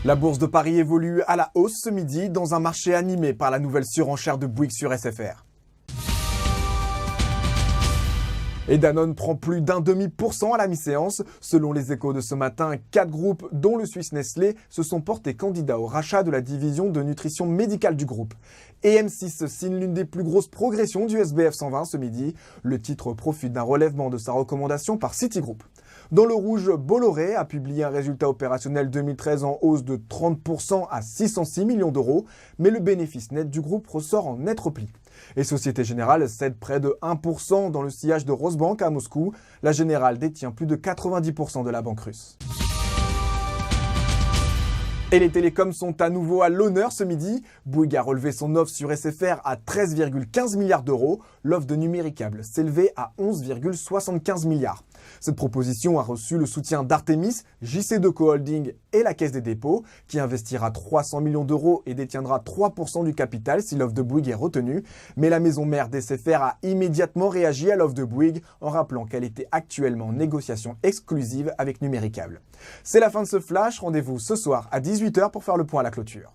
La bourse de Paris évolue à la hausse ce midi dans un marché animé par la nouvelle surenchère de Bouygues sur SFR. Et Danone prend plus d'0,5% à la mi-séance. Selon les Échos de ce matin, 4 groupes, dont le Suisse Nestlé, se sont portés candidats au rachat de la division de nutrition médicale du groupe. Et M6 signe l'une des plus grosses progressions du SBF 120 ce midi. Le titre profite d'un relèvement de sa recommandation par Citigroup. Dans le rouge, Bolloré a publié un résultat opérationnel 2013 en hausse de 30% à 606 millions d'euros, mais le bénéfice net du groupe ressort en net repli. Et Société Générale cède près de 1% dans le sillage de Rosbank à Moscou. La Générale détient plus de 90% de la banque russe. Et les télécoms sont à nouveau à l'honneur ce midi. Bouygues a relevé son offre sur SFR à 13,15 milliards d'euros. L'offre de Numéricable s'élevait à 11,75 milliards. Cette proposition a reçu le soutien d'Artemis, JC2Co Holding et la Caisse des dépôts, qui investira 300 millions d'euros et détiendra 3% du capital si l'offre de Bouygues est retenue. Mais la maison mère d'SFR a immédiatement réagi à l'offre de Bouygues en rappelant qu'elle était actuellement en négociation exclusive avec Numéricable. C'est la fin de ce flash. Rendez-vous ce soir à 18h pour faire le point à la clôture.